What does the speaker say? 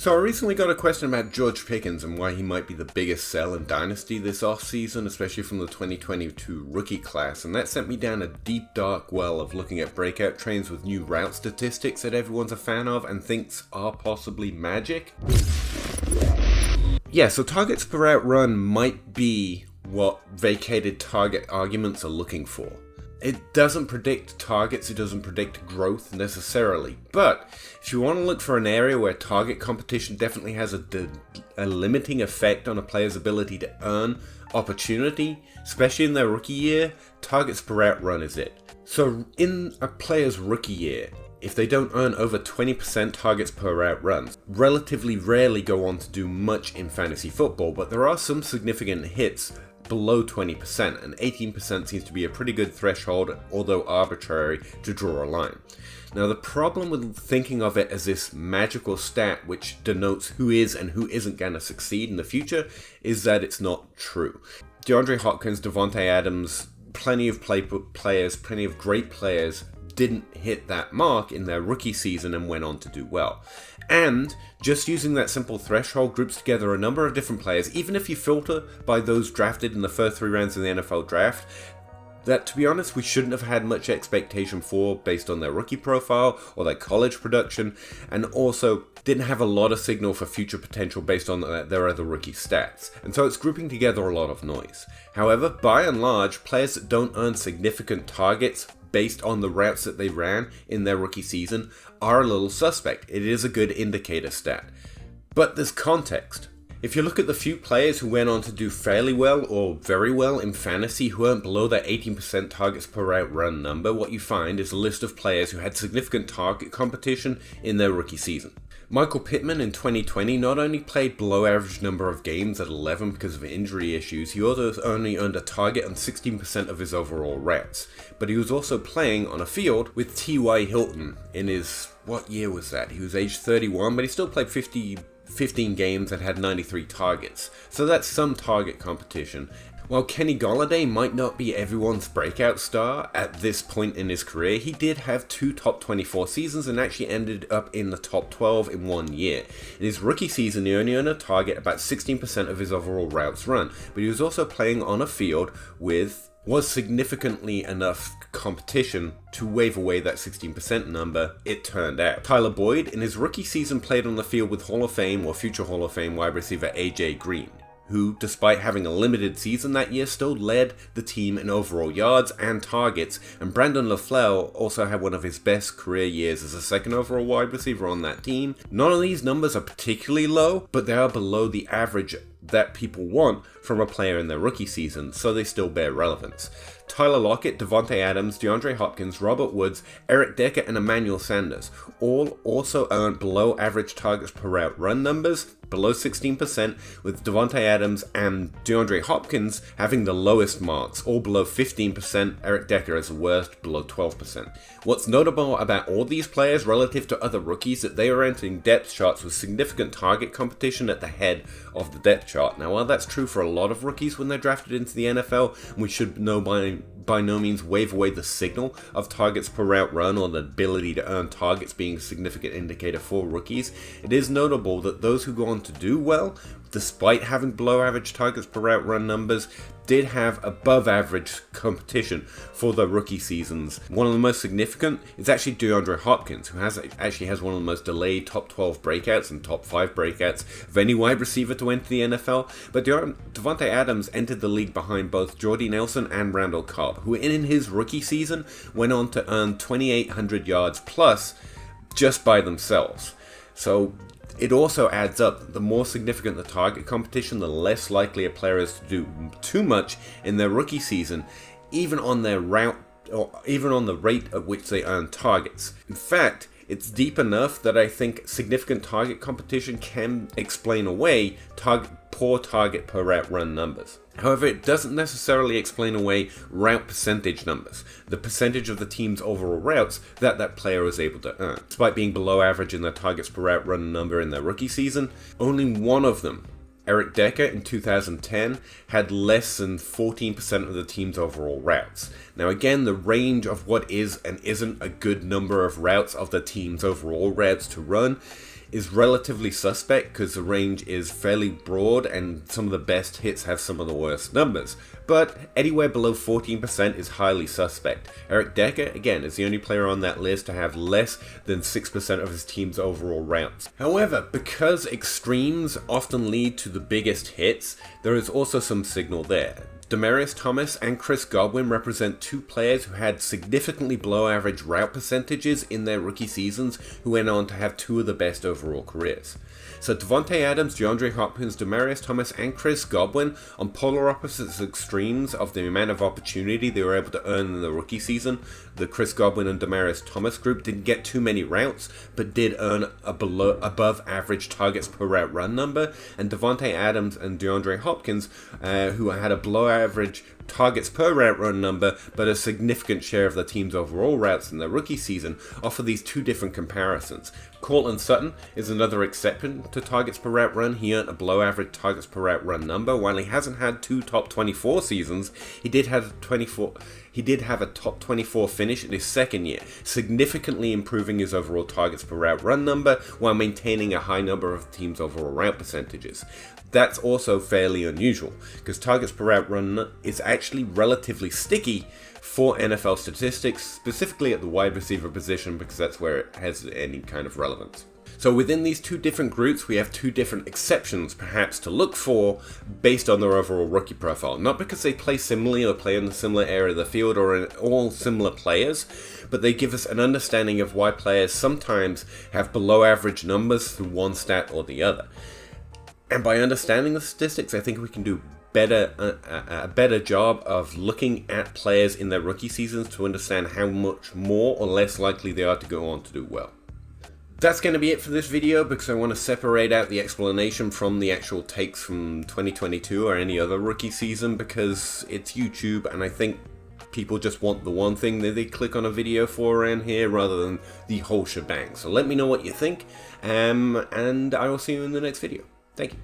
So I recently got a question about George Pickens and why he might be the biggest sell in Dynasty this offseason, especially from the 2022 rookie class, and that sent me down a deep dark well of looking at breakout trains with new route statistics that everyone's a fan of and thinks are possibly magic. Yeah, so targets per route run might be what vacated target arguments are looking for. It doesn't predict targets, it doesn't predict growth necessarily, but if you want to look for an area where target competition definitely has a limiting effect on a player's ability to earn opportunity, especially in their rookie year, targets per route run is it. So in a player's rookie year, if they don't earn over 20% targets per route runs, relatively rarely go on to do much in fantasy football, but there are some significant hits below 20%, and 18% seems to be a pretty good threshold, although arbitrary, to draw a line. Now the problem with thinking of it as this magical stat which denotes who is and who isn't going to succeed in the future is that it's not true. DeAndre Hopkins, Davante Adams, plenty of great players didn't hit that mark in their rookie season and went on to do well. And just using that simple threshold groups together a number of different players, even if you filter by those drafted in the first 3 rounds of the NFL draft, that, to be honest, we shouldn't have had much expectation for based on their rookie profile or their college production, and also didn't have a lot of signal for future potential based on their other rookie stats. And so it's grouping together a lot of noise. However, by and large, players that don't earn significant targets based on the routes that they ran in their rookie season are a little suspect. It is a good indicator stat. But there's context. If you look at the few players who went on to do fairly well or very well in fantasy who aren't below that 18% targets per route run number, what you find is a list of players who had significant target competition in their rookie season. Michael Pittman in 2020 not only played below average number of games at 11 because of injury issues, he also only earned a target on 16% of his overall routes. But he was also playing on a field with T.Y. Hilton in his, what year was that? He was age 31, but he still played 15 games and had 93 targets. So that's some target competition. While Kenny Golladay might not be everyone's breakout star at this point in his career, he did have 2 top 24 seasons and actually ended up in the top 12 in 1 year. In his rookie season, he only earned a target about 16% of his overall routes run, but he was also playing on a field was significantly enough competition to wave away that 16% number, it turned out. Tyler Boyd, in his rookie season, played on the field with Hall of Fame or future Hall of Fame wide receiver AJ Green, who, despite having a limited season that year, still led the team in overall yards and targets, and Brandon LaFleur also had one of his best career years as a second overall wide receiver on that team. None of these numbers are particularly low, but they are below the average that people want from a player in their rookie season, so they still bear relevance. Tyler Lockett, Davante Adams, DeAndre Hopkins, Robert Woods, Eric Decker, and Emmanuel Sanders all also earned below average targets per route run numbers, below 16%, with Davante Adams and DeAndre Hopkins having the lowest marks, all below 15%, Eric Decker as the worst, below 12%. What's notable about all these players relative to other rookies that they are entering depth charts with significant target competition at the head of the depth chart. Now, while that's true for a lot of rookies when they're drafted into the NFL, we should know by no means wave away the signal of targets per route run or the ability to earn targets being a significant indicator for rookies, it is notable that those who go on to do well, despite having below average targets per route run numbers, did have above average competition for their rookie seasons. One of the most significant is actually DeAndre Hopkins, who has one of the most delayed top 12 breakouts and top 5 breakouts of any wide receiver to enter the NFL. But Davante Adams entered the league behind both Jordy Nelson and Randall Cobb, who in his rookie season went on to earn 2,800 yards plus just by themselves. So it also adds up. The more significant the target competition, the less likely a player is to do too much in their rookie season, even on their route or even on the rate at which they earn targets. In fact, it's deep enough that I think significant target competition can explain away poor target per route run numbers. However, it doesn't necessarily explain away route percentage numbers, the percentage of the team's overall routes that player was able to earn. Despite being below average in their targets per route run number in their rookie season, only one of them, Eric Decker in 2010, had less than 14% of the team's overall routes. Now again, the range of what is and isn't a good number of routes of the team's overall routes to run is relatively suspect because the range is fairly broad and some of the best hits have some of the worst numbers. But anywhere below 14% is highly suspect. Eric Decker, again, is the only player on that list to have less than 6% of his team's overall routes. However, because extremes often lead to the biggest hits, there is also some signal there. Demaryius Thomas and Chris Godwin represent two players who had significantly below average route percentages in their rookie seasons who went on to have two of the best overall careers. So Davante Adams, DeAndre Hopkins, Demaryius Thomas and Chris Godwin on polar opposite extremes of the amount of opportunity they were able to earn in the rookie season. The Chris Godwin and Demaryius Thomas group didn't get too many routes, but did earn a above average targets per route run number. And Davante Adams and DeAndre Hopkins, who had a below average targets per route run number, but a significant share of the team's overall routes in their rookie season, offer these two different comparisons. Cortland Sutton is another exception to targets per route run. He earned a below average targets per route run number. While he hasn't had two top 24 seasons, he did have a top 24 finish in his second year, significantly improving his overall targets per route run number while maintaining a high number of the team's overall route percentages. That's also fairly unusual, because targets per route run is actually relatively sticky for NFL statistics, specifically at the wide receiver position, because that's where it has any kind of relevance. So within these two different groups, we have two different exceptions perhaps to look for based on their overall rookie profile. Not because they play similarly or play in a similar area of the field or in all similar players, but they give us an understanding of why players sometimes have below average numbers through one stat or the other. And by understanding the statistics, I think we can do a better job of looking at players in their rookie seasons to understand how much more or less likely they are to go on to do well. That's going to be it for this video, because I want to separate out the explanation from the actual takes from 2022 or any other rookie season, because it's YouTube and I think people just want the one thing that they click on a video for around here rather than the whole shebang. So let me know what you think, and I will see you in the next video. Thank you.